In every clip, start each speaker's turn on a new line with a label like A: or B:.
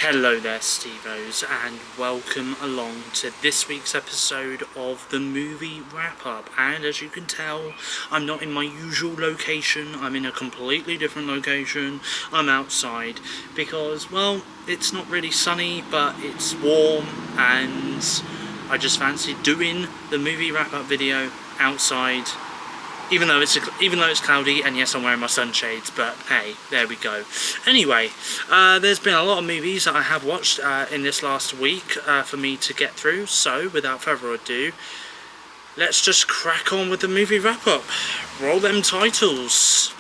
A: Hello there, Stevos, and welcome along to this week's episode of the movie wrap-up. And as you can tell, I'm not in my usual location. I'm in a completely different location. I'm outside because, well, it's not really sunny, but it's warm, and I just fancy doing the movie wrap-up video outside. Even though it's cloudy, and yes, I'm wearing my sunshades, but hey, there we go. Anyway, there's been a lot of movies that I have watched in this last week for me to get through, so without further ado, let's just crack on with the movie wrap-up. Roll them titles.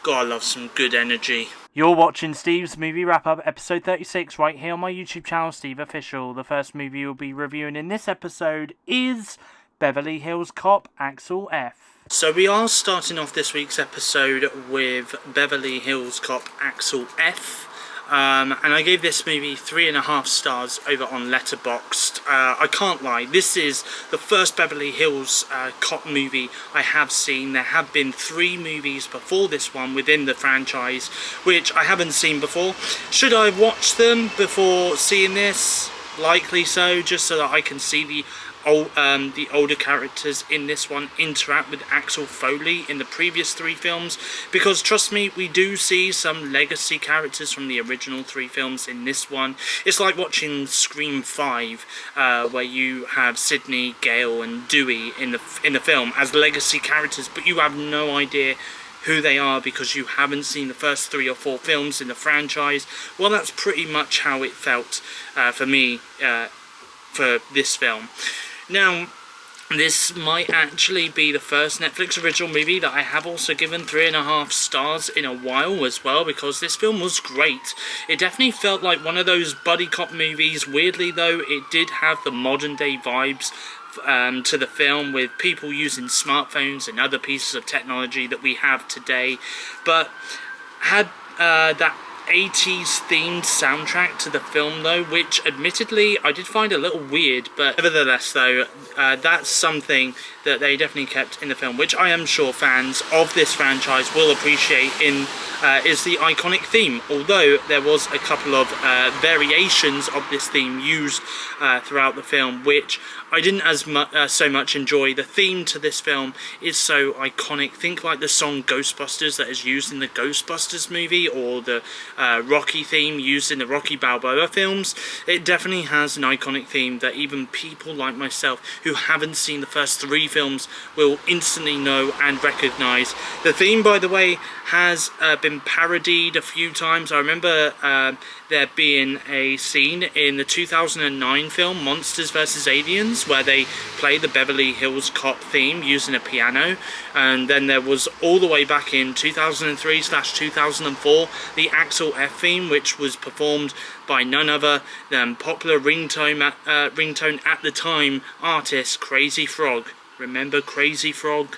A: God, I love some good energy. You're watching Steve's Movie Wrap-Up, episode 36, right here on my YouTube channel, SteveOfficial. The first movie we'll be reviewing in this episode is Beverly Hills Cop, AXEL F. So we are starting off this week's episode with Beverly Hills Cop, AXEL F. And I gave this movie 3.5 stars over on Letterboxd. I can't lie, this is the first Beverly Hills Cop movie I have seen. There have been 3 movies before this one within the franchise, which I haven't seen before. Should I have watched them before seeing this? Likely so, just so that I can see the older characters in this one interact with Axel Foley in the previous 3 films, because trust me, we do see some legacy characters from the original 3 films in this one. It's like watching Scream 5, where you have Sidney, Gale and Dewey in the film as legacy characters, but you have no idea who they are because you haven't seen the first 3 or 4 films in the franchise. Well, that's pretty much how it felt for me for this film. Now, this might actually be the first Netflix original movie that I have also given 3.5 stars in a while as well, because this film was great. It definitely felt like one of those buddy cop movies. Weirdly though, it did have the modern day vibes to the film, with people using smartphones and other pieces of technology that we have today, but had that 80s themed soundtrack to the film though, which admittedly I did find a little weird, but nevertheless though, that's something that they definitely kept in the film, which I am sure fans of this franchise will appreciate is the iconic theme, although there was a couple of variations of this theme used throughout the film, which I didn't so much enjoy. The theme to this film is so iconic. Think like the song Ghostbusters that is used in the Ghostbusters movie, or the Rocky theme used in the Rocky Balboa films. It definitely has an iconic theme that even people like myself who haven't seen the first 3 films will instantly know and recognise. The theme, by the way, has been parodied a few times. I remember there being a scene in the 2009 film Monsters vs. Aliens where they play the Beverly Hills Cop theme using a piano, and then there was all the way back in 2003/2004 the AXEL F theme, which was performed by none other than popular ringtone at the time artist Crazy Frog. Remember Crazy Frog?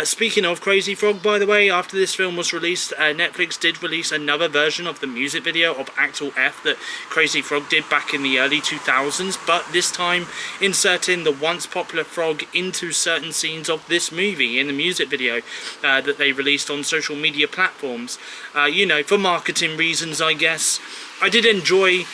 A: Speaking of Crazy Frog, by the way, after this film was released, Netflix did release another version of the music video of AXEL F that Crazy Frog did back in the early 2000s, but this time inserting the once popular frog into certain scenes of this movie in the music video that they released on social media platforms. You know, for marketing reasons, I guess. I did enjoy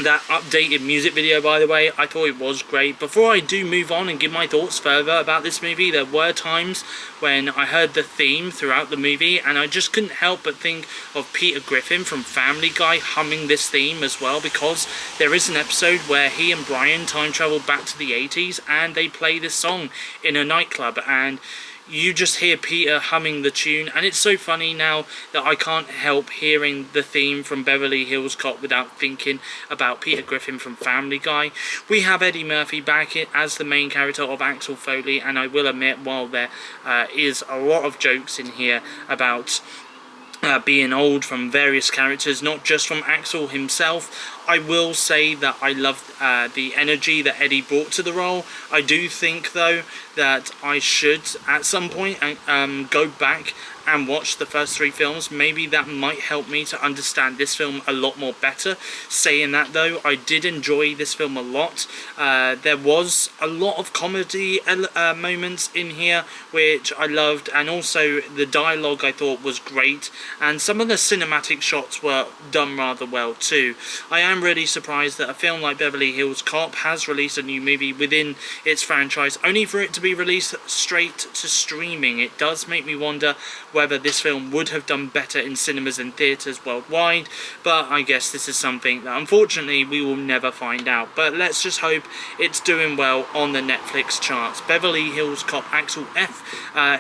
A: that updated music video, by the way. I thought it was great. Before I do move on and give my thoughts further about this movie, there were times when I heard the theme throughout the movie and I just couldn't help but think of Peter Griffin from Family Guy humming this theme as well, because there is an episode where he and Brian time travel back to the 80s and they play this song in a nightclub, and you just hear Peter humming the tune, and it's so funny now that I can't help hearing the theme from Beverly Hills Cop without thinking about Peter Griffin from Family Guy. We have Eddie Murphy back as the main character of Axel Foley, and I will admit, while there is a lot of jokes in here about being old from various characters, not just from Axel himself, I will say that I loved the energy that Eddie brought to the role. I do think though that I should at some point go back and watch the first 3 films. Maybe that might help me to understand this film a lot more better. Saying that though, I did enjoy this film a lot. There was a lot of comedy moments in here which I loved, and also the dialogue I thought was great, and some of the cinematic shots were done rather well too. I am really surprised that a film like Beverly Hills Cop has released a new movie within its franchise, only for it to be released straight to streaming. It does make me wonder whether this film would have done better in cinemas and theatres worldwide, but I guess this is something that unfortunately we will never find out. But let's just hope it's doing well on the Netflix charts. Beverly Hills Cop AXEL F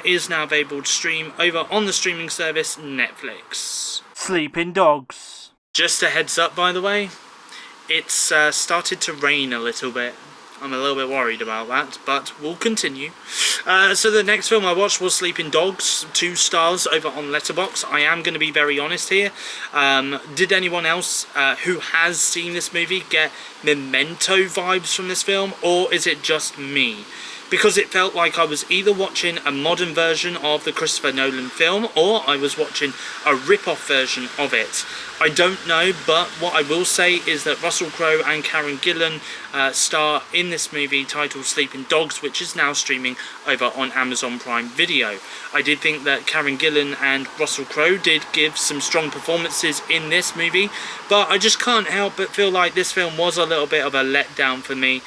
A: is now available to stream over on the streaming service Netflix.
B: Sleeping dogs.
A: Just a heads up, by the way, it's started to rain a little bit. I'm a little bit worried about that, but we'll continue. So the next film I watched was Sleeping Dogs, 2 stars over on Letterboxd. I am going to be very honest here. Did anyone else who has seen this movie get Memento vibes from this film, or is it just me? Because it felt like I was either watching a modern version of the Christopher Nolan film, or I was watching a rip-off version of it. I don't know, but what I will say is that Russell Crowe and Karen Gillan star in this movie titled Sleeping Dogs, which is now streaming over on Amazon Prime Video. I did think that Karen Gillan and Russell Crowe did give some strong performances in this movie, but I just can't help but feel like this film was a little bit of a letdown for me,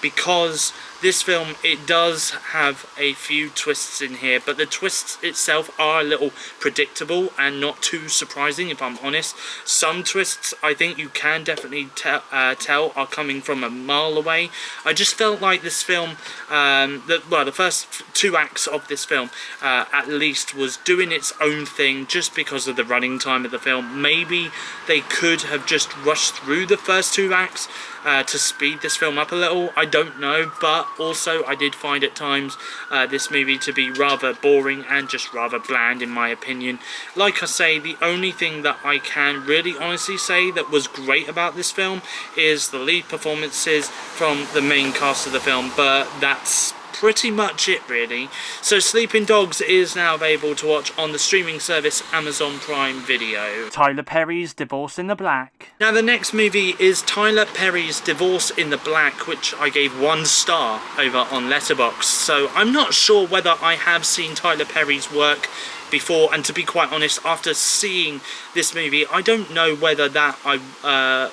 A: because this film, it does have a few twists in here, but the twists itself are a little predictable and not too surprising, if I'm honest. Some twists I think you can definitely tell are coming from a mile away. I just felt like this film, the first 2 acts of this film at least was doing its own thing just because of the running time of the film. Maybe they could have just rushed through the first 2 acts to speed this film up a little. I don't know, but also I did find at times this movie to be rather boring and just rather bland in my opinion. Like I say, the only thing that I can really honestly say that was great about this film is the lead performances from the main cast of the film, but that's pretty much it really. So Sleeping Dogs is now available to watch on the streaming service Amazon Prime Video.
B: Tyler Perry's Divorce in the Black.
A: Now the next movie is Tyler Perry's Divorce in the Black, which I gave 1 star over on Letterboxd. So I'm not sure whether I have seen Tyler Perry's work before, and to be quite honest, after seeing this movie, I don't know whether that I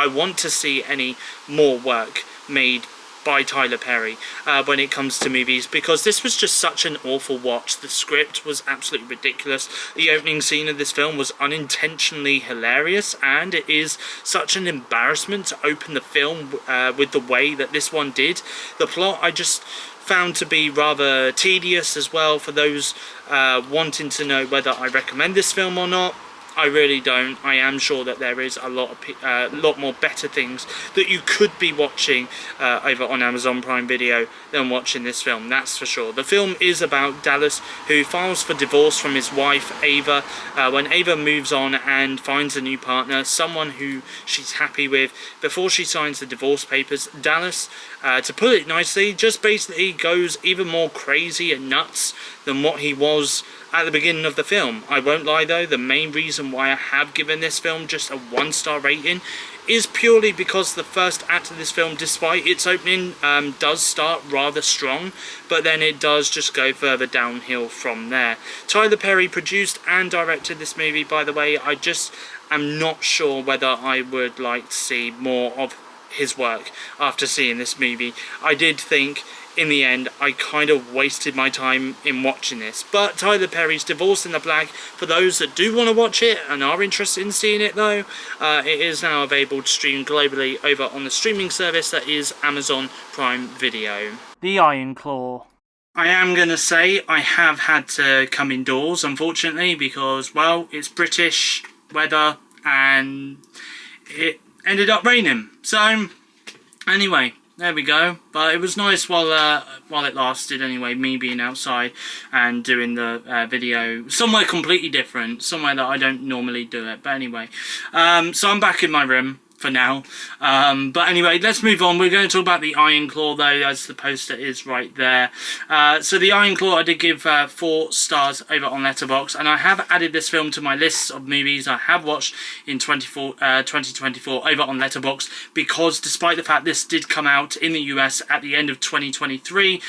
A: want to see any more work made by Tyler Perry when it comes to movies, because this was just such an awful watch. The script was absolutely ridiculous. The opening scene of this film was unintentionally hilarious, and it is such an embarrassment to open the film with the way that this one did. The plot I just found to be rather tedious as well. For those wanting to know whether I recommend this film or not, I really don't. I am sure that there is a lot more better things that you could be watching over on Amazon Prime Video than watching this film, that's for sure. The film is about Dallas, who files for divorce from his wife Ava. When Ava moves on and finds a new partner, someone who she's happy with, before she signs the divorce papers, Dallas, to put it nicely, just basically goes even more crazy and nuts than what he was at the beginning of the film. I won't lie though, the main reason why I have given this film just a 1-star rating is purely because the first act of this film, despite its opening, does start rather strong, but then it does just go further downhill from there. Tyler Perry produced and directed this movie, by the way. I just am not sure whether I would like to see more of his work after seeing this movie. I did think in the end I kind of wasted my time in watching this, but Tyler Perry's Divorce in the Black, for those that do want to watch it and are interested in seeing it though, it is now available to stream globally over on the streaming service that is Amazon Prime Video.
B: The Iron Claw.
A: I am going to say I have had to come indoors, unfortunately, because, well, it's British weather and it ended up raining. So, anyway, there we go. But it was nice while it lasted anyway, me being outside and doing the video somewhere completely different, somewhere that I don't normally do it. But anyway, so I'm back in my room. for now. But anyway, let's move on. We're going to talk about the Iron Claw, though, as the poster is right there. So the Iron Claw, I did give 4 stars over on Letterboxd, and I have added this film to my list of movies I have watched in 2024 over on Letterboxd, because despite the fact this did come out in the US at the end of 2023,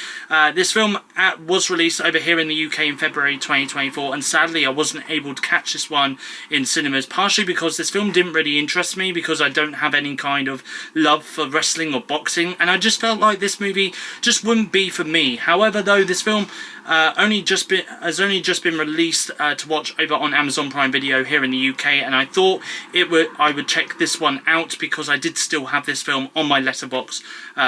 A: this film was released over here in the UK in February 2024, and sadly I wasn't able to catch this one in cinemas, partially because this film didn't really interest me, because I don't have any kind of love for wrestling or boxing, and I just felt like this movie just wouldn't be for me. However, though, this film has only just been released to watch over on Amazon Prime Video here in the UK, and I thought I would check this one out, because I did still have this film on my Letterboxd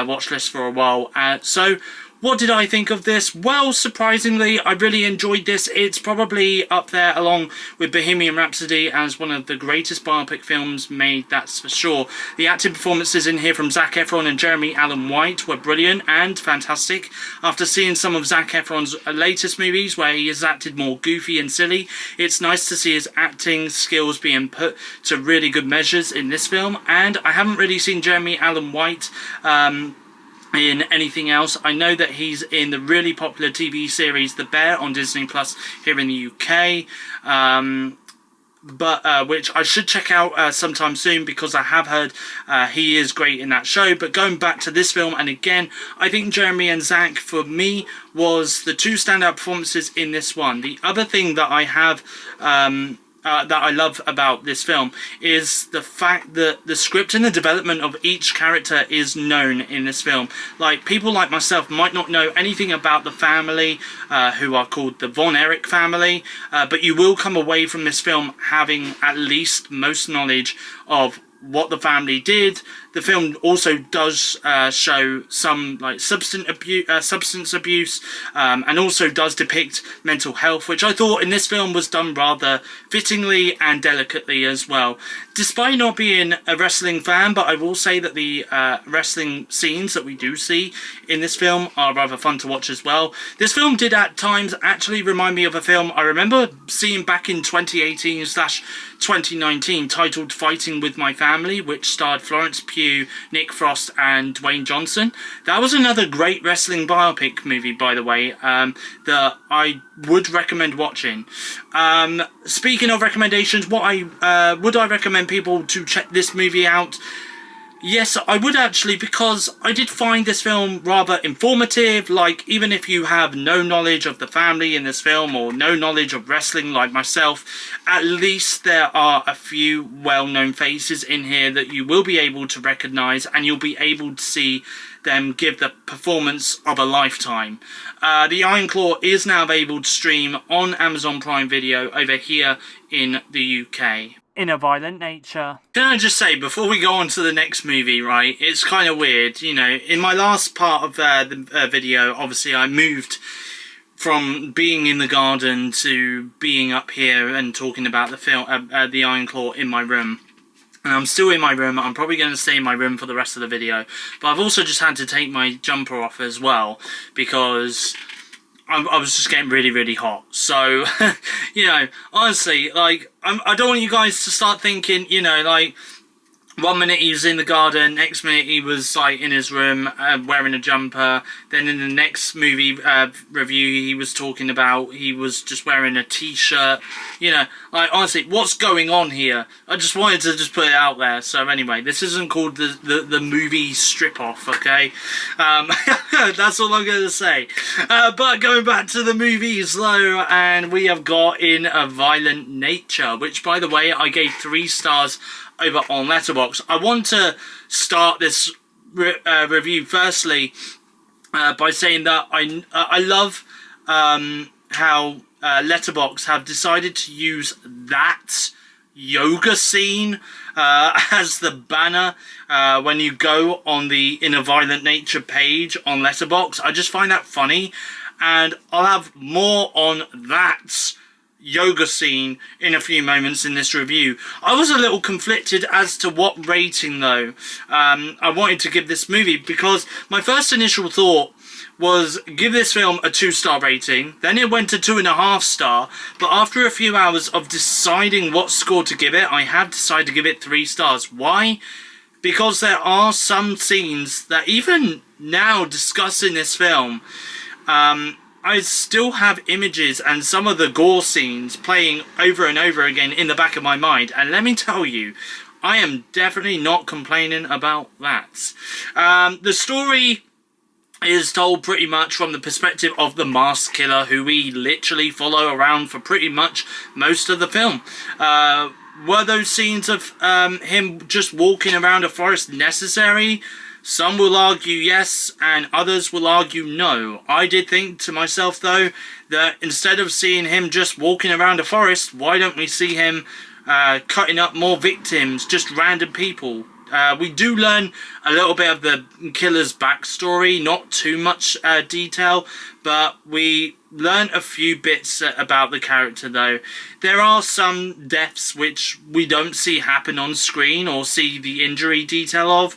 A: watch list for a while. So what did I think of this? Well, surprisingly, I really enjoyed this. It's probably up there along with Bohemian Rhapsody as one of the greatest biopic films made, that's for sure. The acting performances in here from Zac Efron and Jeremy Allen White were brilliant and fantastic. After seeing some of Zac Efron's latest movies, where he has acted more goofy and silly, it's nice to see his acting skills being put to really good measures in this film. And I haven't really seen Jeremy Allen White in anything else. I know that he's in the really popular TV series The Bear on Disney Plus here in the UK, which I should check out sometime soon, because I have heard he is great in that show. But going back to this film, and again, I think Jeremy and Zac, for me, was the 2 standout performances in this one. The other thing that I have that I love about this film is the fact that the script and the development of each character is known in this film. Like, people like myself might not know anything about the family, who are called the Von Erich family, but you will come away from this film having at least most knowledge of what the family did. The film also does show some like substance abuse, and also does depict mental health, which I thought in this film was done rather fittingly and delicately as well. Despite not being a wrestling fan, but I will say that the wrestling scenes that we do see in this film are rather fun to watch as well. This film did at times actually remind me of a film I remember seeing back in 2018/2019 titled Fighting With My Family, which starred Florence Pugh, Nick Frost and Dwayne Johnson. That was another great wrestling biopic movie, by the way, that I would recommend watching. Speaking of recommendations, would I recommend people to check this movie out? Yes, I would actually, because I did find this film rather informative. Like, even if you have no knowledge of the family in this film, or no knowledge of wrestling like myself, at least there are a few well-known faces in here that you will be able to recognise, and you'll be able to see them give the performance of a lifetime. The Iron Claw is now able to stream on Amazon Prime Video over here in the UK.
B: In a violent nature.
A: Can I just say, before we go on to the next movie, right, it's kind of weird, you know, in my last part of the video, obviously I moved from being in the garden to being up here and talking about the film, the Iron Claw, in my room. And I'm still in my room. I'm probably going to stay in my room for the rest of the video. But I've also just had to take my jumper off as well, because I was just getting really, really hot. So, you know, honestly, like, I don't want you guys to start thinking, you know, like, one minute he was in the garden, next minute he was, like, in his room wearing a jumper. Then in the next movie review he was talking about he was just wearing a t-shirt. You know, like, honestly, what's going on here? I just wanted to just put it out there. So anyway, this isn't called the movie strip-off, okay? That's all I'm going to say. But going back to the movies, though, and we have got In a Violent Nature, which, by the way, I gave 3 stars over on Letterboxd. I want to start this review firstly by saying that I love how Letterboxd have decided to use that yoga scene as the banner when you go on the In a Violent Nature page on Letterboxd. I just find that funny, and I'll have more on that yoga scene in a few moments in this review. I was a little conflicted as to what rating, though, I wanted to give this movie, because my first initial thought was give this film a 2-star rating, then it went to 2.5 star, but after a few hours of deciding what score to give it, I have decided to give it 3 stars. Why? because there are some scenes that even now discussing this film, I still have images and some of the gore scenes playing over and over again in the back of my mind. And let me tell you, I am definitely not complaining about that. The story is told pretty much from the perspective of the masked killer, who we literally follow around for pretty much most of the film. Were those scenes of him just walking around a forest necessary? Some will argue yes, and others will argue no. I did think to myself, though, that instead of seeing him just walking around a forest, why don't we see him cutting up more victims, just random people? We do learn a little bit of the killer's backstory, not too much detail, but we learn a few bits about the character, though. There are some deaths which we don't see happen on screen or see the injury detail of,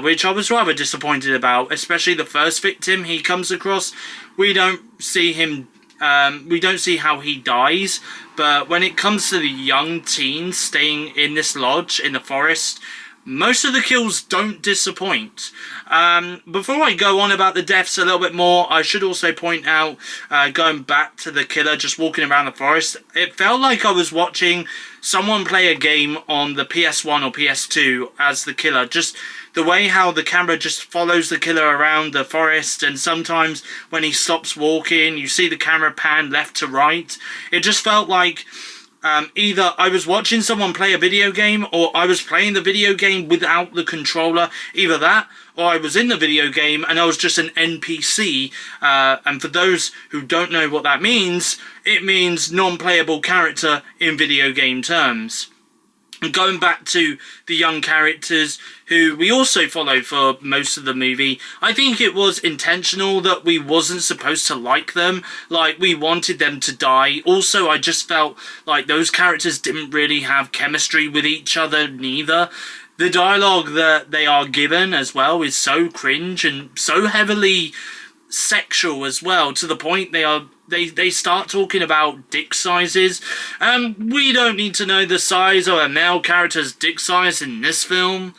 A: which I was rather disappointed about, especially the first victim he comes across. We don't see him, we don't see how he dies, but when it comes to the young teens staying in this lodge in the forest, most of the kills don't disappoint. Before I go on about the deaths a little bit more, I should also point out, going back to the killer just walking around the forest, it felt like I was watching someone play a game on the PS1 or PS2 as the killer. Just the way how the camera just follows the killer around the forest, and sometimes when he stops walking, you see the camera pan left to right. It just felt like either I was watching someone play a video game, or I was playing the video game without the controller. Either that, or I was in the video game and I was just an NPC. And for those who don't know what that means, it means non-playable character in video game terms. And going back to the young characters who we also follow for most of the movie, I think it was intentional that we wasn't supposed to like them. Like, we wanted them to die. Also, I just felt like those characters didn't really have chemistry with each other neither. The dialogue that they are given as well is so cringe and so heavily sexual as well, to the point they start talking about dick sizes. We don't need to know the size of a male character's dick size in this film.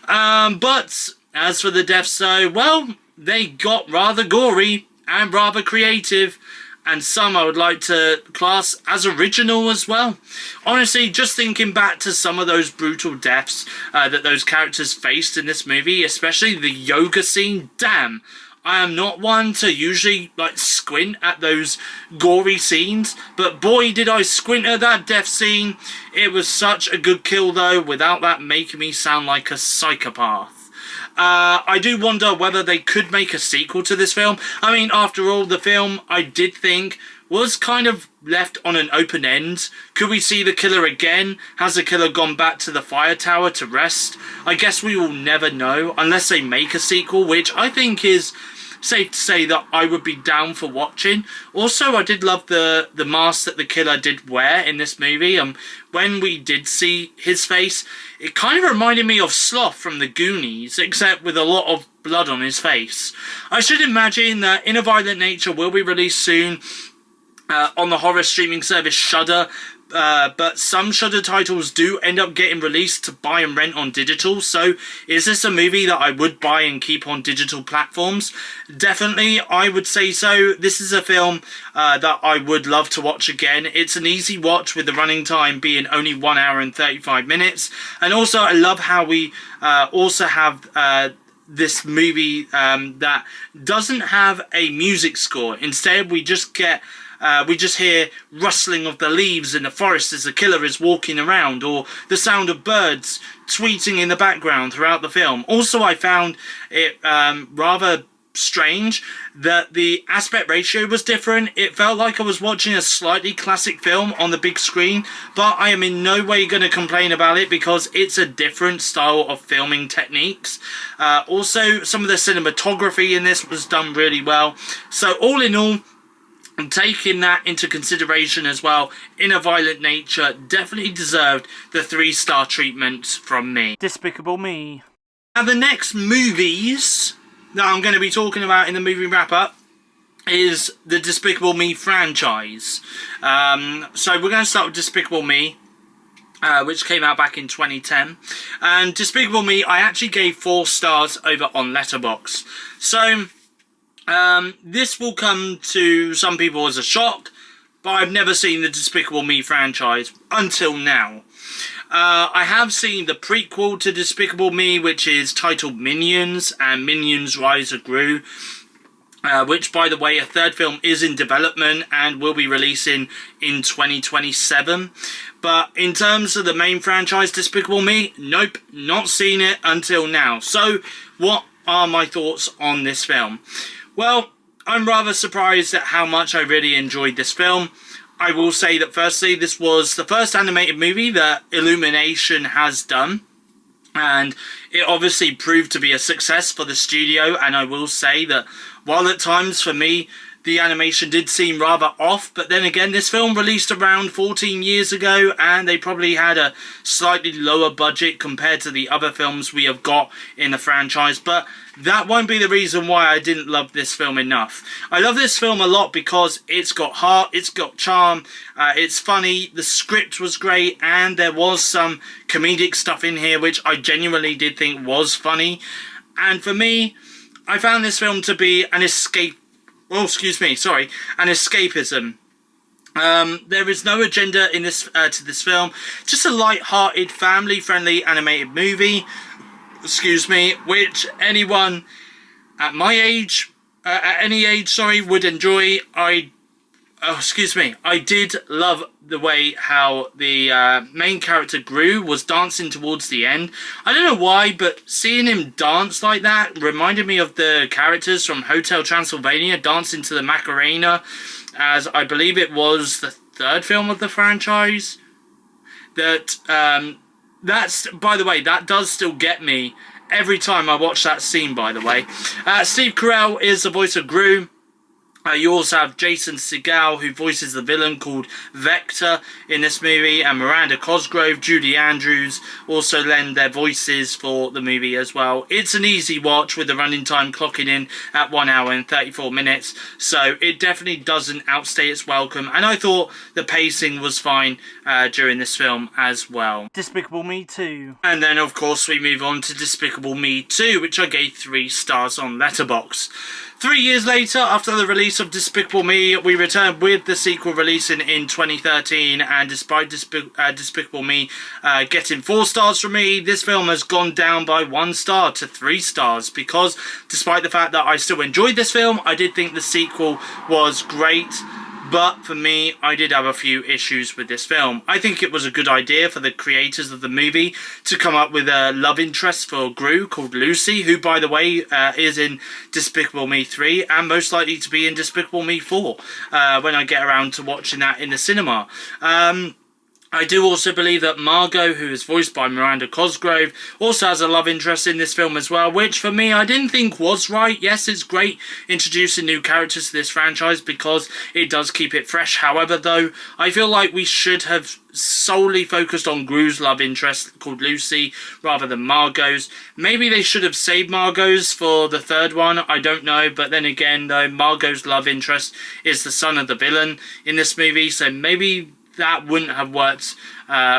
A: But as for the deaths, though, well, they got rather gory and rather creative, and some I would like to class as original as well. Honestly, just thinking back to some of those brutal deaths that those characters faced in this movie, especially the yoga scene, damn. I am not one to usually squint at those gory scenes, but boy did I squint at that death scene. It was such a good kill, though, without that making me sound like a psychopath. I do wonder whether they could make a sequel to this film. I mean, after all, the film, I did think, was kind of left on an open end. Could we see the killer again? Has the killer gone back to the fire tower to rest? I guess we will never know unless they make a sequel, which I think is safe to say that I would be down for watching. Also, I did love the mask that the killer did wear in this movie. When we did see his face, it kind of reminded me of Sloth from the Goonies, except with a lot of blood on his face. I should imagine that In a Violent Nature will be released soon on the horror streaming service Shudder, but some Shudder titles do end up getting released to buy and rent on digital. So is this a movie that I would buy and keep on digital platforms? Definitely, I would say so. This is a film that I would love to watch again. It's an easy watch with the running time being only 1 hour and 35 minutes. And also, I love how we also have this movie that doesn't have a music score. Instead, we just hear rustling of the leaves in the forest as the killer is walking around, or the sound of birds tweeting in the background throughout the film. Also, I found it rather strange that the aspect ratio was different. It felt like I was watching a slightly classic film on the big screen, but I am in no way going to complain about it because it's a different style of filming techniques. Also, some of the cinematography in this was done really well. So all in all, taking that into consideration as well, In a Violent Nature definitely deserved the 3-star treatment from me.
B: Despicable Me.
A: Now, the next movies that I'm going to be talking about in the movie wrap-up is the Despicable Me franchise. So we're going to start with Despicable Me. which came out back in 2010. And Despicable Me, I actually gave 4 stars over on Letterboxd. So, this will come to some people as a shock, but I've never seen the Despicable Me franchise until now. I have seen the prequel to Despicable Me, which is titled Minions and Minions Rise of Gru, which, by the way, a 3rd film is in development and will be releasing in 2027. But in terms of the main franchise, Despicable Me, nope, not seen it until now. So, what are my thoughts on this film? Well, I'm rather surprised at how much I really enjoyed this film. I will say that firstly, this was the first animated movie that Illumination has done. And it obviously proved to be a success for the studio. And I will say that while at times for me, the animation did seem rather off, but then again, this film released around 14 years ago, and they probably had a slightly lower budget compared to the other films we have got in the franchise, but that won't be the reason why I didn't love this film enough. I love this film a lot because it's got heart, it's got charm, it's funny, the script was great, and there was some comedic stuff in here which I genuinely did think was funny. And for me, I found this film to be an escapism. There is no agenda in this to this film. Just a light-hearted, family-friendly animated movie. Which anyone at my age, at any age, would enjoy. I did love the way how the main character Gru was dancing towards the end. I don't know why, but seeing him dance like that reminded me of the characters from Hotel Transylvania dancing to the Macarena, as I believe it was the 3rd film of the franchise. That's, by the way, that does still get me every time I watch that scene, by the way. Steve Carell is the voice of Gru. You also have Jason Segel, who voices the villain called Vector in this movie, and Miranda Cosgrove, Julie Andrews also lend their voices for the movie as well. It's an easy watch with the running time clocking in at 1 hour and 34 minutes, so it definitely doesn't outstay its welcome, and I thought the pacing was fine during this film as well.
B: Despicable Me 2.
A: And then, of course, we move on to Despicable Me 2, which I gave 3 stars on Letterboxd. 3 years later, after the release of Despicable Me, we returned with the sequel releasing in 2013, and despite Despicable Me getting 4 stars from me, this film has gone down by 1 star to 3 stars, because despite the fact that I still enjoyed this film, I did think the sequel was great. But for me, I did have a few issues with this film. I think it was a good idea for the creators of the movie to come up with a love interest for Gru called Lucy, who, by the way, is in Despicable Me 3 and most likely to be in Despicable Me 4 when I get around to watching that in the cinema. I do also believe that Margot, who is voiced by Miranda Cosgrove, also has a love interest in this film as well, which for me I didn't think was right. Yes, it's great introducing new characters to this franchise because it does keep it fresh. However, though, I feel like we should have solely focused on Gru's love interest called Lucy rather than Margot's. Maybe they should have saved Margot's for the 3rd one, I don't know, but then again though, Margot's love interest is the son of the villain in this movie, so maybe that wouldn't have worked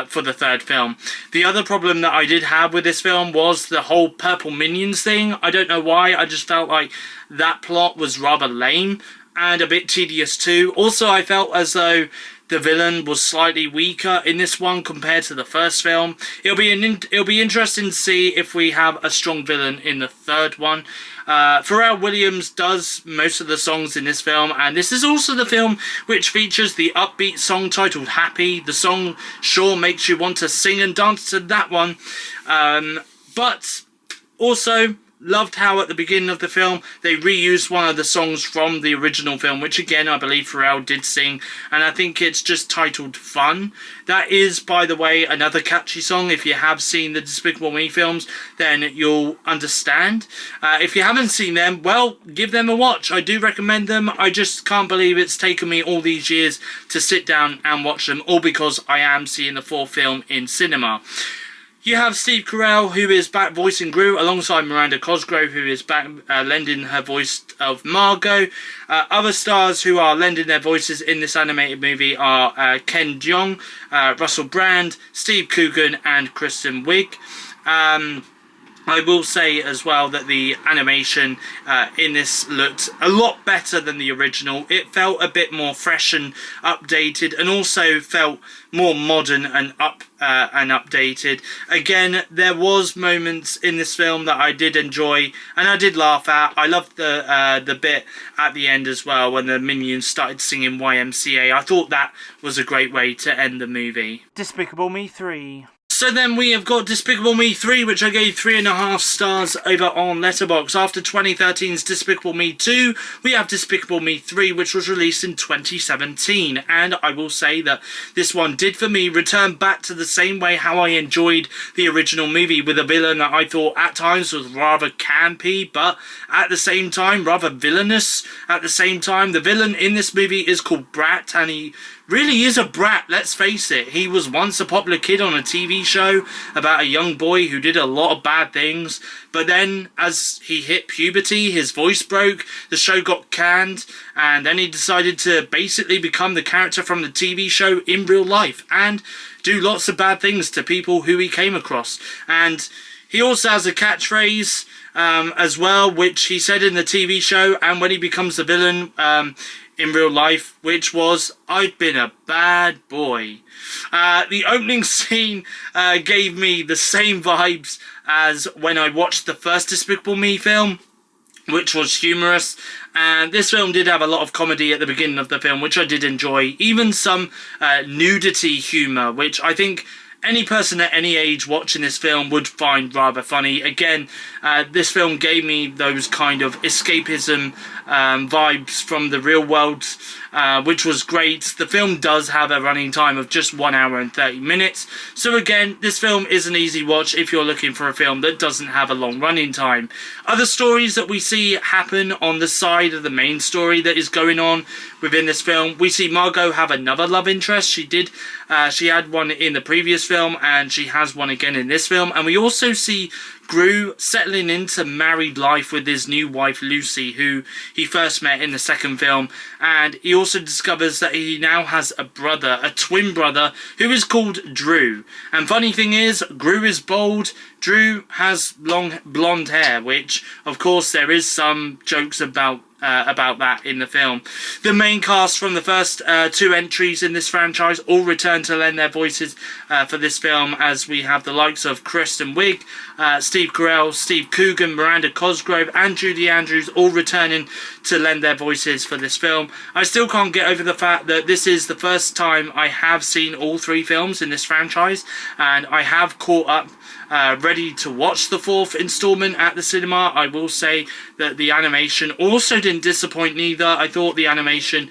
A: for the 3rd film. The other problem that I did have with this film was the whole Purple Minions thing. I don't know why, I just felt like that plot was rather lame and a bit tedious too. Also, I felt as though the villain was slightly weaker in this one compared to the 1st film. It'll be interesting to see if we have a strong villain in the 3rd one. Pharrell Williams does most of the songs in this film, and this is also the film which features the upbeat song titled Happy. The song sure makes you want to sing and dance to that one, but also loved how at the beginning of the film they reused one of the songs from the original film, which again I believe Pharrell did sing, and I think it's just titled Fun. That is, by the way, another catchy song. If you have seen the Despicable Me films, then you'll understand. If you haven't seen them, well, give them a watch. I do recommend them. I just can't believe it's taken me all these years to sit down and watch them, all because I am seeing the 4th film in cinema. You have Steve Carell, who is back voicing Gru, alongside Miranda Cosgrove, who is back lending her voice of Margot. Other stars who are lending their voices in this animated movie are Ken Jeong, Russell Brand, Steve Coogan, and Kristen Wiig. I will say as well that the animation in this looked a lot better than the original. It felt a bit more fresh and updated, and also felt more modern and updated. Again, there was moments in this film that I did enjoy and I did laugh at. I loved the bit at the end as well when the minions started singing YMCA. I thought that was a great way to end the movie.
B: Despicable Me 3.
A: So then we have got Despicable Me 3, which I gave 3.5 stars over on Letterboxd. After 2013's Despicable Me 2, we have Despicable Me 3, which was released in 2017. And I will say that this one did, for me, return back to the same way how I enjoyed the original movie, with a villain that I thought at times was rather campy, but at the same time rather villainous. At the same time, the villain in this movie is called Brat, and he really is a brat, let's face it. He was once a popular kid on a TV show about a young boy who did a lot of bad things, but then as he hit puberty, his voice broke, the show got canned, and then he decided to basically become the character from the TV show in real life and do lots of bad things to people who he came across. And he also has a catchphrase as well, which he said in the TV show and when he becomes the villain in real life, which was, "I've been a bad boy." The opening scene gave me the same vibes as when I watched the first Despicable Me film, which was humorous, and this film did have a lot of comedy at the beginning of the film, which I did enjoy, even some nudity humour, which I think any person at any age watching this film would find rather funny. Again, this film gave me those kind of escapism vibes from the real world, which was great. The film does have a running time of just 1 hour and 30 minutes. So again, this film is an easy watch if you're looking for a film that doesn't have a long running time. Other stories that we see happen on the side of the main story that is going on within this film. We see Margot have another love interest. She had one in the previous film, and she has one again in this film. And we also see Gru settling into married life with his new wife Lucy, who he first met in the second film, and he also discovers that he now has a brother, a twin brother, who is called Drew. And funny thing is, Gru is bald, Drew has long blonde hair, which of course there is some jokes about that in the film. The main cast from the first two entries in this franchise all return to lend their voices for this film, as we have the likes of Kristen Wiig, Steve Carell, Steve Coogan, Miranda Cosgrove, and Judy Andrews all returning to lend their voices for this film. I still can't get over the fact that this is the first time I have seen all three films in this franchise, and I have caught up ready to watch the fourth installment at the cinema. I will say that the animation also didn't disappoint neither. I thought the animation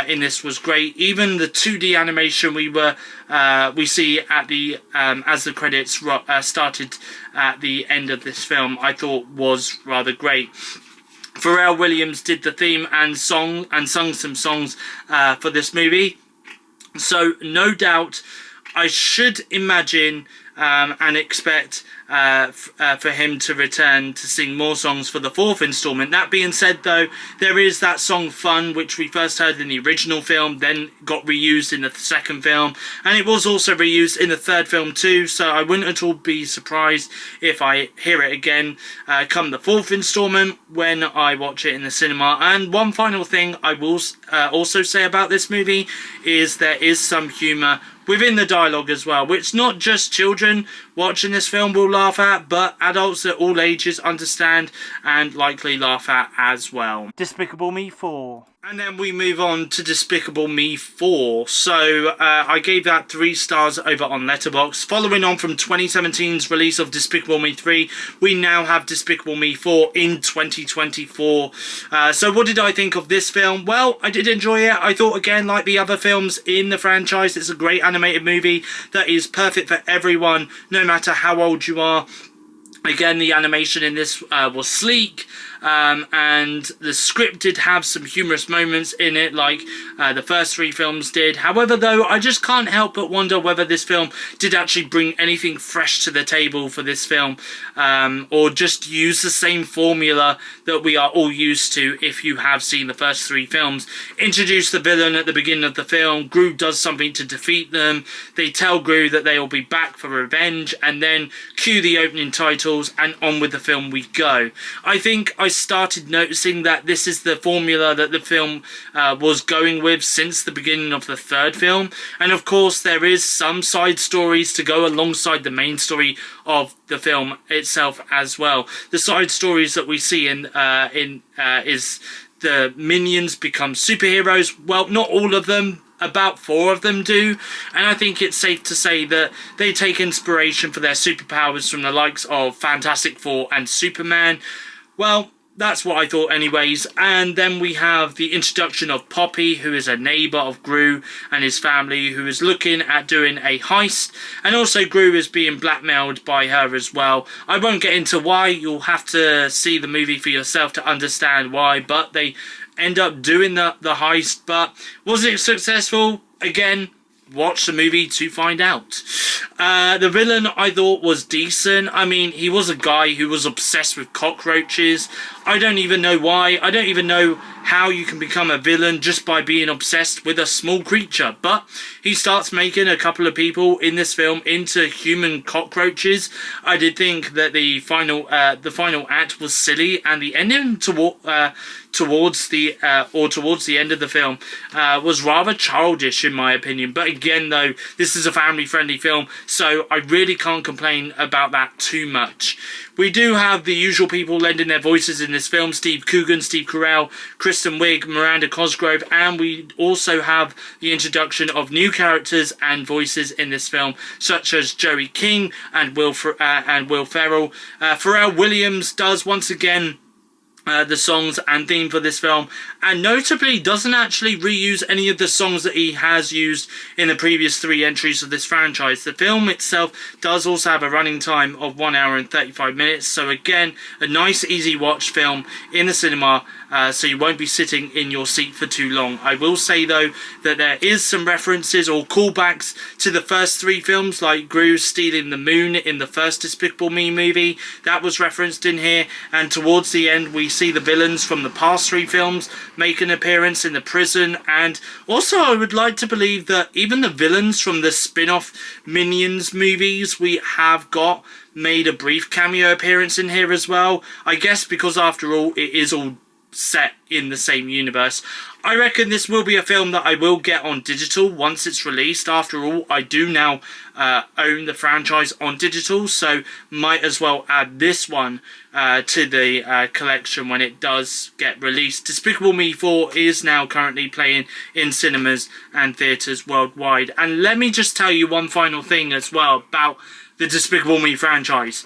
A: in this was great. Even the 2D animation we see at the as the credits started at the end of this film, I thought was rather great. Pharrell Williams did the theme and sung some songs for this movie, so no doubt I should imagine and expect for him to return to sing more songs for the fourth installment. That being said though, there is that song Fun, which we first heard in the original film, then got reused in the second film, and it was also reused in the third film too, so I wouldn't at all be surprised if I hear it again come the fourth installment when I watch it in the cinema. And one final thing I will also say about this movie is there is some humour within the dialogue as well, which not just children watching this film will laugh at, but adults at all ages understand and likely laugh at as well.
B: Despicable Me 4.
A: And then we move on to Despicable Me 4. So I gave that 3 stars over on Letterboxd. Following on from 2017's release of Despicable Me 3, we now have Despicable Me 4 in 2024. So what did I think of this film? Well, I did enjoy it. I thought, again, like the other films in the franchise, it's a great animated movie that is perfect for everyone, no matter how old you are. Again, the animation in this was sleek. and the script did have some humorous moments in it, like the first 3 films did. However, though, I just can't help but wonder whether this film did actually bring anything fresh to the table for this film, or just use the same formula that we are all used to if you have seen the first 3 films. Introduce the villain at the beginning of the film, Gru does something to defeat them, they tell Gru that they will be back for revenge, and then cue the opening titles, and on with the film we go. I think I started noticing that this is the formula that the film was going with since the beginning of the 3rd film, and of course there is some side stories to go alongside the main story of the film itself as well. The side stories that we see in is the minions become superheroes. Well, not all of them, about 4 of them do, and I think it's safe to say that they take inspiration for their superpowers from the likes of Fantastic Four and Superman. Well, that's what I thought anyways. And then we have the introduction of Poppy, who is a neighbour of Gru and his family, who is looking at doing a heist, and also Gru is being blackmailed by her as well. I won't get into why, you'll have to see the movie for yourself to understand why, but they end up doing the heist. But was it successful? Again, watch the movie to find out. The villain I thought was decent. I mean, he was a guy who was obsessed with cockroaches. I don't even know why. I don't even know how you can become a villain just by being obsessed with a small creature. But he starts making a couple of people in this film into human cockroaches. I did think that the final act was silly, and the ending towards the end of the film was rather childish in my opinion. But again, though, this is a family-friendly film, so I really can't complain about that too much. We do have the usual people lending their voices in this film: Steve Coogan, Steve Carell, Kristen Wiig, Miranda Cosgrove, and we also have the introduction of new characters and voices in this film, such as Joey King and Will Ferrell. Pharrell Williams does once again the songs and theme for this film, and notably doesn't actually reuse any of the songs that he has used in the previous 3 entries of this franchise. The film itself does also have a running time of 1 hour and 35 minutes, so again, a nice easy watch film in the cinema, so you won't be sitting in your seat for too long. I will say though that there is some references or callbacks to the first 3 films, like Gru stealing the moon in the first Despicable Me movie. That was referenced in here, and towards the end we see the villains from the past 3 films make an appearance in the prison. And also I would like to believe that even the villains from the spin-off Minions movies we have got made a brief cameo appearance in here as well. I guess because after all it is all set in the same universe. I reckon this will be a film that I will get on digital once it's released. After all, I do now own the franchise on digital, so might as well add this one to the collection when it does get released. Despicable Me 4 is now currently playing in cinemas and theatres worldwide. And let me just tell you one final thing as well about the Despicable Me franchise.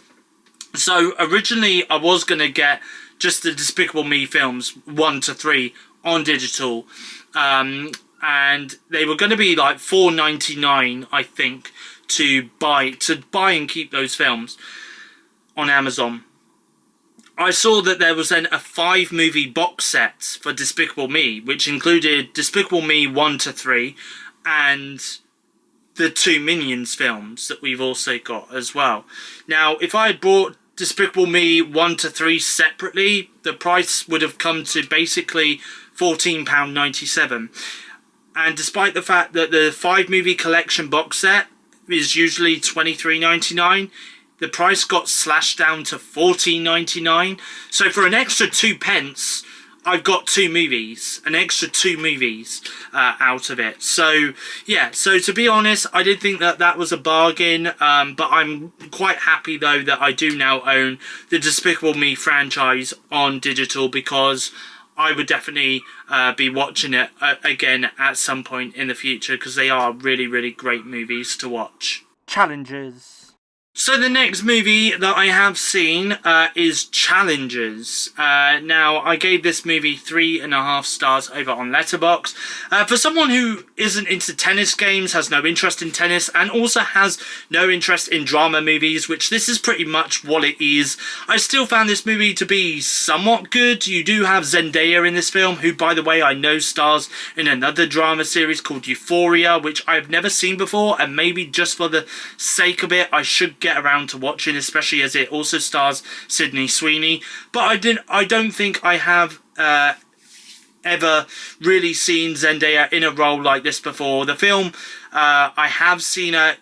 A: So originally I was going to get just the Despicable Me films 1 to 3 on digital, and they were going to be like $4.99 I think to buy and keep those films on Amazon. I saw that there was then a 5-movie box set for Despicable Me, which included Despicable Me 1 to 3 and the 2 Minions films that we've also got as well. Now, if I had bought Despicable Me 1 to 3 separately, the price would have come to basically £14.97. And despite the fact that the 5-movie collection box set is usually $23.99, the price got slashed down to $14.99. So for an extra 2 pence, I've got 2 movies, an extra 2 movies out of it. So yeah, so to be honest, I did think that that was a bargain, but I'm quite happy though that I do now own the Despicable Me franchise on digital, because I would definitely be watching it again at some point in the future, because they are really, really great movies to watch.
B: Challenges.
A: So the next movie that I have seen is Challengers. Now, I gave this movie 3.5 stars over on Letterboxd. For someone who isn't into tennis games, has no interest in tennis, and also has no interest in drama movies, which this is pretty much what it is, I still found this movie to be somewhat good. You do have Zendaya in this film, who, by the way, I know stars in another drama series called Euphoria, which I've never seen before, and maybe just for the sake of it, I should get around to watching, especially as it also stars Sydney Sweeney. But I don't think I have ever really seen Zendaya in a role like this before. The film I have seen her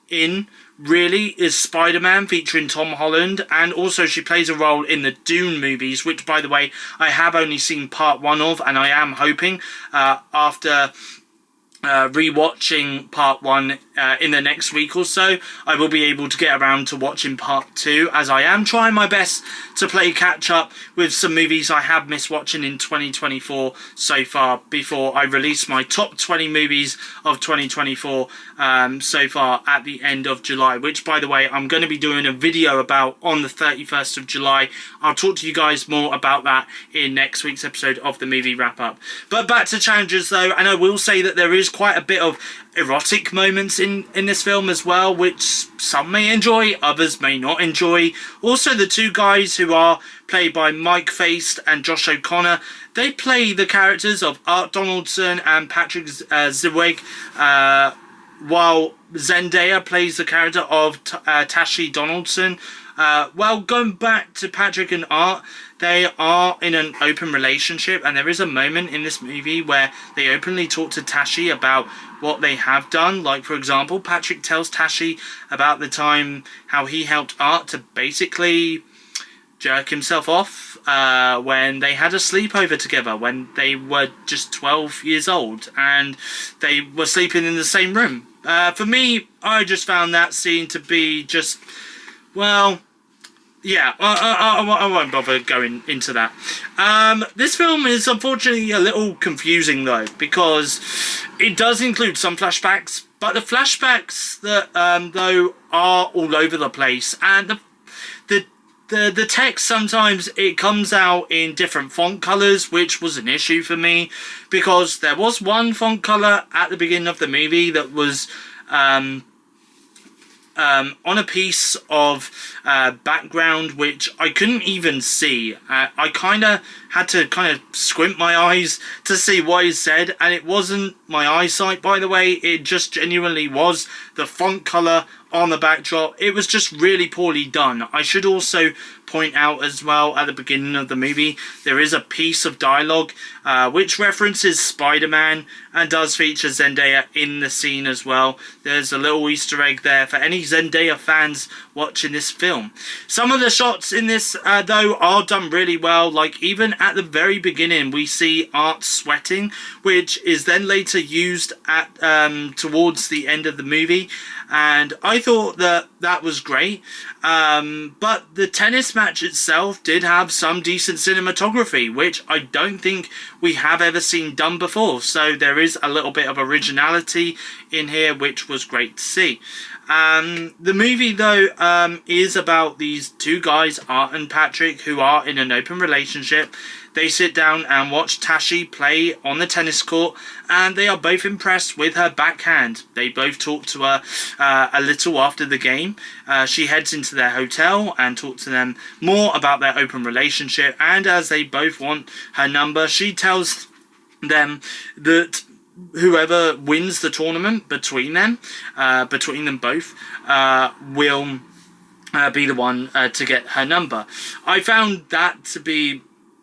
A: in really is Spider-Man, featuring Tom Holland, and also she plays a role in the Dune movies, which, by the way, I have only seen part 1 of, and I am hoping after rewatching part 1 in the next week or so, I will be able to get around to watching part 2, as I am trying my best to play catch up with some movies I have missed watching in 2024 so far, before I release my top 20 movies of 2024 so far at the end of July, which, by the way, I'm going to be doing a video about on the 31st of July. I'll talk to you guys more about that in next week's episode of the movie wrap up. But back to Challengers though, and I will say that there is quite a bit of erotic moments in this film as well, which some may enjoy, others may not enjoy. Also, the two guys who are played by Mike Faist and Josh O'Connor, they play the characters of Art Donaldson and Patrick Zwick, while Zendaya plays the character of Tashi Donaldson. Well, going back to Patrick and Art, they are in an open relationship, and there is a moment in this movie where they openly talk to Tashi about what they have done. Like, for example, Patrick tells Tashi about the time how he helped Art to basically jerk himself off when they had a sleepover together when they were just 12 years old and they were sleeping in the same room. For me, I just found that scene to be just, well, yeah, I won't bother going into that. This film is unfortunately a little confusing though, because it does include some flashbacks, but the flashbacks that though are all over the place, and the text sometimes it comes out in different font colors, which was an issue for me, because there was one font color at the beginning of the movie that was on a piece of background which I couldn't even see. I kind of had to squint my eyes to see what it said, and it wasn't my eyesight, by the way, it just genuinely was the font color on the backdrop. It was just really poorly done. I should also point out as well, at the beginning of the movie, there is a piece of dialogue which references Spider-Man and does feature Zendaya in the scene as well. There's a little Easter egg there for any Zendaya fans watching this film. Some of the shots in this though are done really well. Like, even at the very beginning we see Art sweating, which is then later used at towards the end of the movie, and I thought that was great. But the tennis match itself did have some decent cinematography, which I don't think we have ever seen done before, so there is a little bit of originality in here, which was great to see. The movie though is about these two guys, Art and Patrick, who are in an open relationship. They sit down and watch Tashi play on the tennis court, and they are both impressed with her backhand. They both talk to her a little after the game. She heads into their hotel and talks to them more about their open relationship, and as they both want her number, she tells them that whoever wins the tournament between them both, will be the one to get her number. I found that to be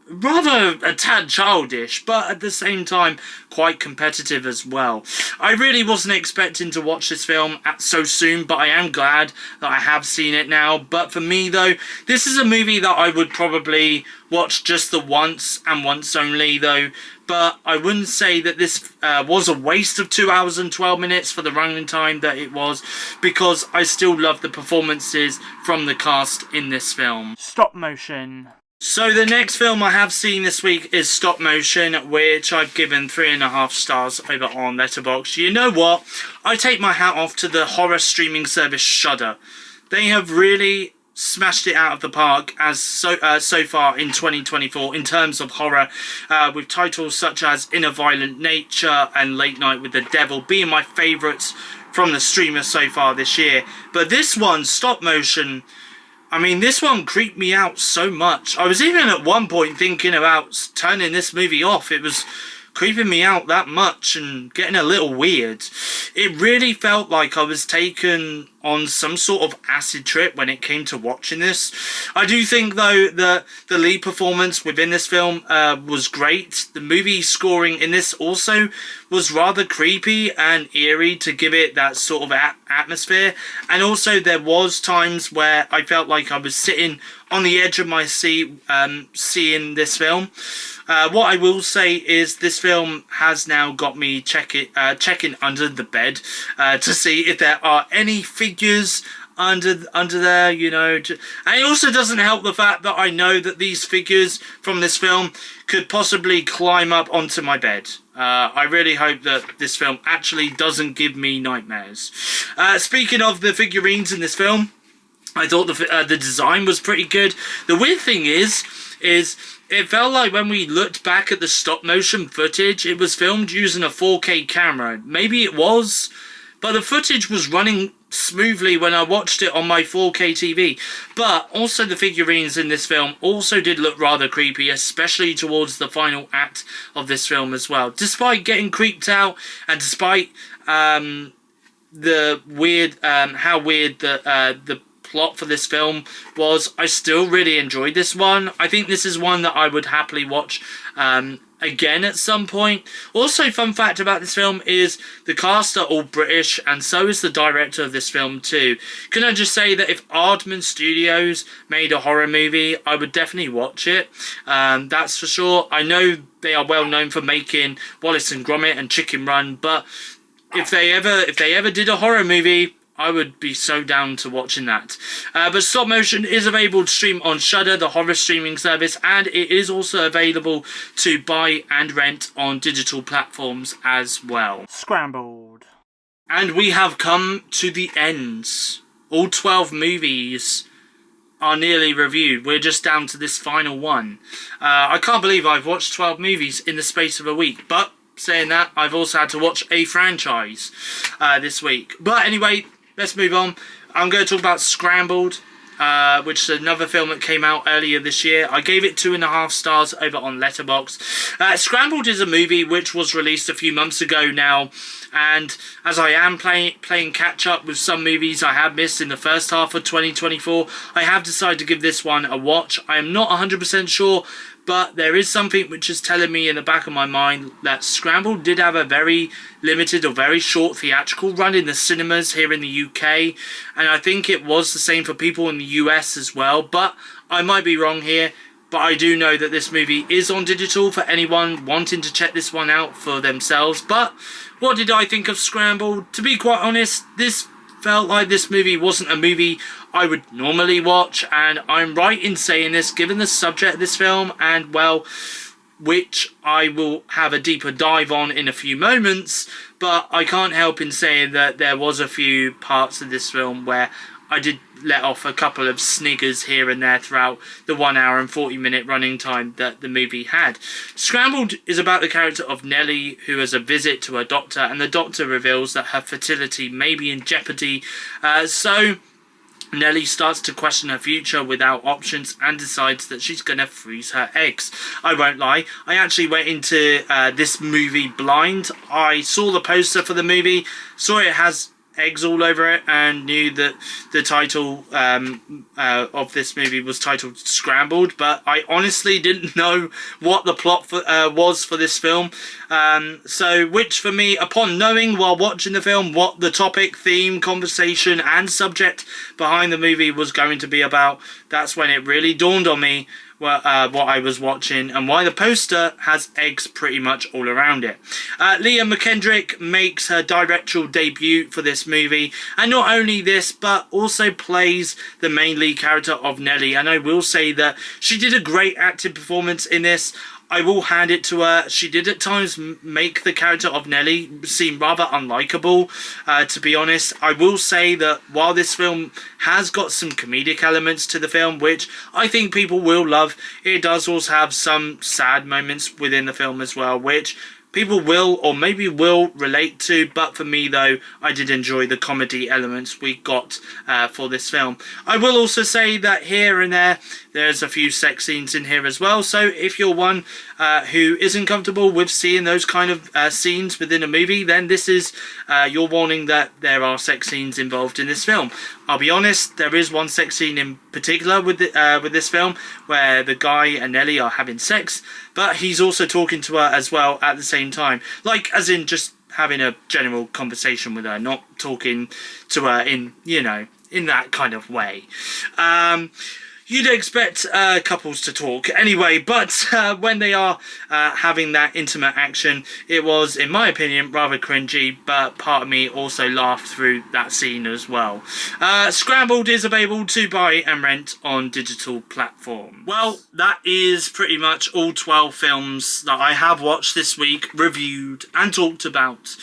A: rather a tad childish, but at the same time quite competitive as well. I really wasn't expecting to watch this film so soon, but I am glad that I have seen it now. But for me though, this is a movie that I would probably watch just the once and once only though. But I wouldn't say that this was a waste of 2 hours and 12 minutes for the running time that it was, because I still love the performances from the cast in this film.
B: Stop motion.
A: So the next film I have seen this week is Stop Motion, which I've given 3.5 stars over on Letterboxd. You know what? I take my hat off to the horror streaming service Shudder. they have really smashed it out of the park as so far in 2024 in terms of horror, with titles such as Inner Violent Nature and Late Night with the Devil being my favourites from the streamers so far this year. But this one, Stop Motion, I mean, this one creeped me out so much. I was even at one point thinking about turning this movie off. It was creeping me out that much and getting a little weird. It really felt like I was taken on some sort of acid trip when it came to watching this. I do think, though, that the lead performance within this film was great. The movie scoring in this also was rather creepy and eerie to give it that sort of atmosphere. And also there was times where I felt like I was sitting on the edge of my seat seeing this film. What I will say is this film has now got me checking under the bed to see if there are any figures under there, you know. And it also doesn't help the fact that I know that these figures from this film could possibly climb up onto my bed. I really hope that this film actually doesn't give me nightmares. Speaking of the figurines in this film, I thought the design was pretty good. The weird thing is it felt like when we looked back at the stop motion footage, it was filmed using a 4K camera. Maybe it was, but the footage was running smoothly when I watched it on my 4K TV. But also the figurines in this film also did look rather creepy, especially towards the final act of this film as well. Despite getting creeped out and despite the weird, how weird the plot for this film was, I still really enjoyed this one. I think this is one that I would happily watch again at some point. Also, fun fact about this film is the cast are all British, and so is the director of this film too. Can I just say that if Aardman Studios made a horror movie, I would definitely watch it. That's for sure. I know they are well known for making Wallace and Gromit and Chicken Run, but if they ever did a horror movie, I would be so down to watching that. But Stop Motion is available to stream on Shudder, the horror streaming service, and it is also available to buy and rent on digital platforms as well.
B: Scrambled.
A: And we have come to the end. All 12 movies are nearly reviewed. We're just down to this final one. I can't believe I've watched 12 movies in the space of a week, but saying that, I've also had to watch a franchise this week. But anyway, let's move on. I'm going to talk about Scrambled, which is another film that came out earlier this year. I gave it 2.5 stars over on Letterboxd. Scrambled is a movie which was released a few months ago now, and as I am playing catch up with some movies I have missed in the first half of 2024, I have decided to give this one a watch. I am not 100% sure, but there is something which is telling me in the back of my mind that Scrambled did have a very limited or very short theatrical run in the cinemas here in the UK. And I think it was the same for people in the US as well. But I might be wrong here. But I do know that this movie is on digital for anyone wanting to check this one out for themselves. But what did I think of Scrambled? To be quite honest, this felt like this movie wasn't a movie I would normally watch, and I'm right in saying this given the subject of this film, and well, which I will have a deeper dive on in a few moments, but I can't help in saying that there was a few parts of this film where I did let off a couple of sniggers here and there throughout the 1 hour and 40 minute running time that the movie had. Scrambled is about the character of Nellie, who has a visit to her doctor, and the doctor reveals that her fertility may be in jeopardy. So Nellie starts to question her future without options and decides that she's going to freeze her eggs. I won't lie, I actually went into this movie blind. I saw the poster for the movie, saw it has eggs all over it, and knew that the title of this movie was titled Scrambled, but I honestly didn't know what the plot was for this film. So which for me, upon knowing while watching the film what the topic, theme, conversation and subject behind the movie was going to be about, that's when it really dawned on me what I was watching and why the poster has eggs pretty much all around it. Leah McKendrick makes her directorial debut for this movie, and not only this but also plays the main lead character of Nellie, and I will say that she did a great acting performance in this. I will hand it to her. She did at times make the character of Nellie seem rather unlikable, to be honest. I will say that while this film has got some comedic elements to the film, which I think people will love, it does also have some sad moments within the film as well, which people will or maybe will relate to. But for me though, I did enjoy the comedy elements we got for this film. I will also say that here and there's a few sex scenes in here as well, so if you're one who isn't comfortable with seeing those kind of scenes within a movie, then this is your warning that there are sex scenes involved in this film. I'll be honest, there is one sex scene in particular with this film where the guy and Nellie are having sex, but he's also talking to her as well at the same time, like as in just having a general conversation with her, not talking to her in, you know, in that kind of way. You'd expect couples to talk anyway, but when they are having that intimate action, it was, in my opinion, rather cringy, but part of me also laughed through that scene as well. Scrambled is available to buy and rent on digital platforms. Well, that is pretty much all 12 films that I have watched this week, reviewed and talked about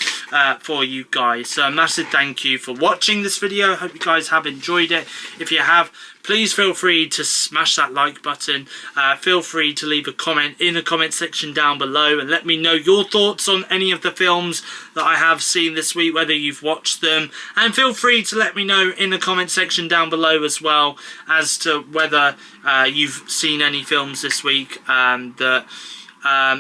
A: for you guys. So a massive thank you for watching this video. I hope you guys have enjoyed it. If you have, please feel free to smash that like button. Feel free to leave a comment in the comment section down below and let me know your thoughts on any of the films that I have seen this week, whether you've watched them. And feel free to let me know in the comment section down below as well as to whether you've seen any films this week that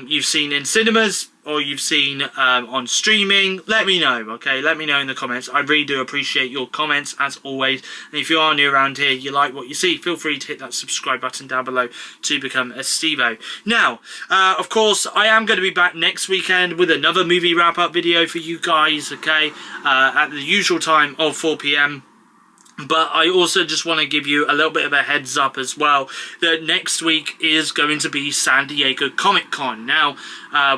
A: you've seen in cinemas or you've seen on streaming. Let me know, okay? Let me know in the comments. I really do appreciate your comments as always. And if you are new around here, you like what you see, feel free to hit that subscribe button down below to become a Stevo. Now, of course, I am going to be back next weekend with another movie wrap-up video for you guys, okay? At the usual time of 4 PM. But I also just want to give you a little bit of a heads up as well that next week is going to be San Diego Comic Con. Now,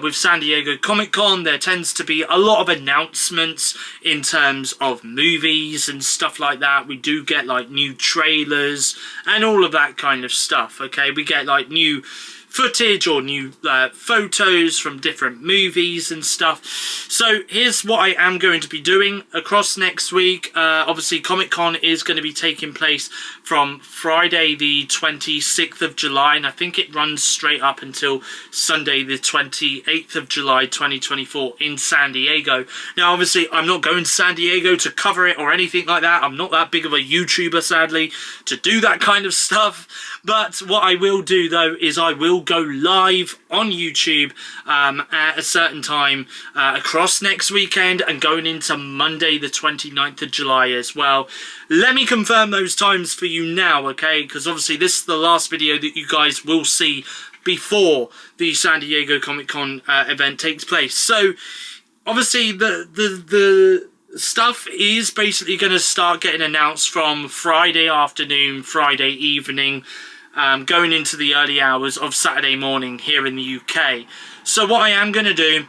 A: with San Diego Comic Con, there tends to be a lot of announcements in terms of movies and stuff like that. We do get like new trailers and all of that kind of stuff, okay? We get like new footage or new photos from different movies and stuff. So here's what I am going to be doing across next week. Obviously Comic-Con is going to be taking place from Friday the 26th of July, and I think it runs straight up until Sunday the 28th of July 2024 in San Diego. Now obviously I'm not going to San Diego to cover it or anything like that. I'm not that big of a YouTuber, sadly, to do that kind of stuff. But what I will do though is I will go live on YouTube at a certain time across next weekend and going into Monday the 29th of July as well. Let me confirm those times for you now, okay? Because obviously this is the last video that you guys will see before the San Diego Comic Con event takes place. So obviously the stuff is basically going to start getting announced from Friday afternoon, Friday evening, going into the early hours of Saturday morning here in the UK. So what I am going to do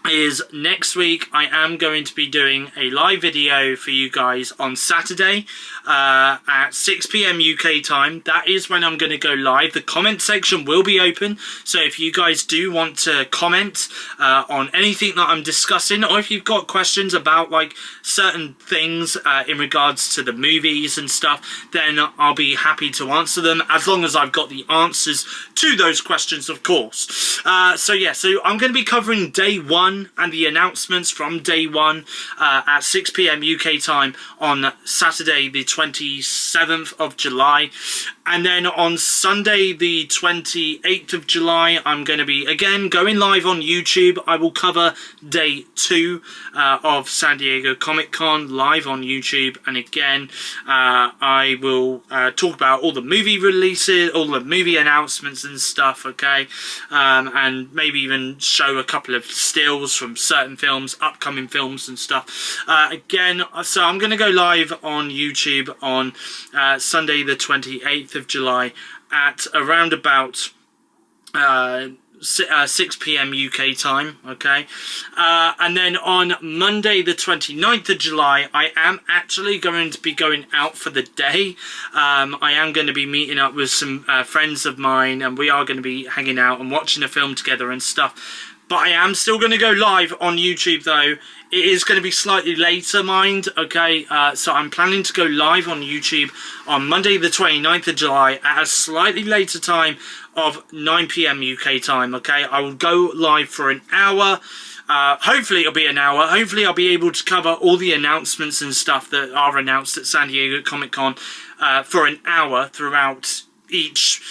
A: is next week I am going to be doing a live video for you guys on Saturday at 6 PM UK time. That is when I'm going to go live. The comment section will be open, so if you guys do want to comment on anything that I'm discussing, or if you've got questions about like certain things in regards to the movies and stuff, then I'll be happy to answer them, as long as I've got the answers to those questions, of course. So yeah, so I'm going to be covering day one and the announcements from day one at 6 PM UK time on Saturday the 27th of July. And then on Sunday the 28th of July, I'm going to be again going live on YouTube. I will cover day 2 of San Diego Comic Con live on YouTube, and again I will talk about all the movie releases, all the movie announcements and stuff, okay? And maybe even show a couple of stills from certain films, upcoming films and stuff. Again, so I'm going to go live on YouTube on Sunday the 28th of July at around about 6 p.m. UK time, okay? And then on Monday the 29th of July, I am actually going to be going out for the day. I am going to be meeting up with some friends of mine, and we are going to be hanging out and watching a film together and stuff. But I am still going to go live on YouTube, though. It is going to be slightly later, mind, okay? So I'm planning to go live on YouTube on Monday the 29th of July at a slightly later time of 9 p.m. UK time, okay? I will go live for an hour. Hopefully it'll be an hour. Hopefully I'll be able to cover all the announcements and stuff that are announced at San Diego Comic-Con for an hour throughout each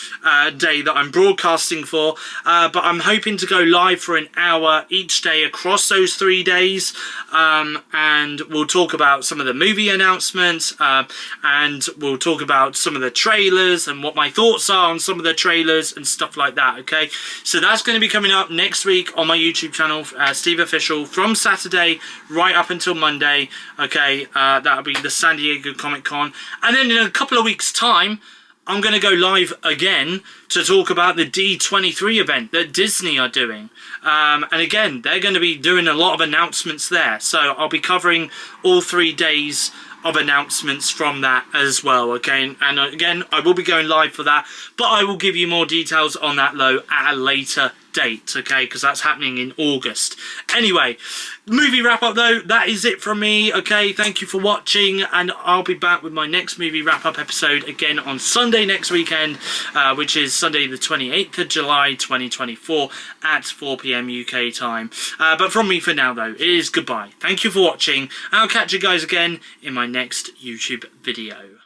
A: day that I'm broadcasting for, but I'm hoping to go live for an hour each day across those 3 days, and we'll talk about some of the movie announcements, and we'll talk about some of the trailers and what my thoughts are on some of the trailers and stuff like that, okay? So that's going to be coming up next week on my YouTube channel, SteveOfficial, from Saturday right up until Monday, okay? That'll be the San Diego Comic-Con, and then in a couple of weeks' time, I'm going to go live again to talk about the D23 event that Disney are doing. And again, they're going to be doing a lot of announcements there. So I'll be covering all 3 days of announcements from that as well, okay? And again, I will be going live for that, but I will give you more details on that, though, at a later date, okay? Because that's happening in August. Anyway, movie wrap up, though, that is it from me, okay? Thank you for watching, and I'll be back with my next movie wrap up episode again on Sunday next weekend, which is Sunday the 28th of July 2024 at 4 p.m. UK time. But from me for now, though, it is goodbye. Thank you for watching, and I'll catch you guys again in my next YouTube video.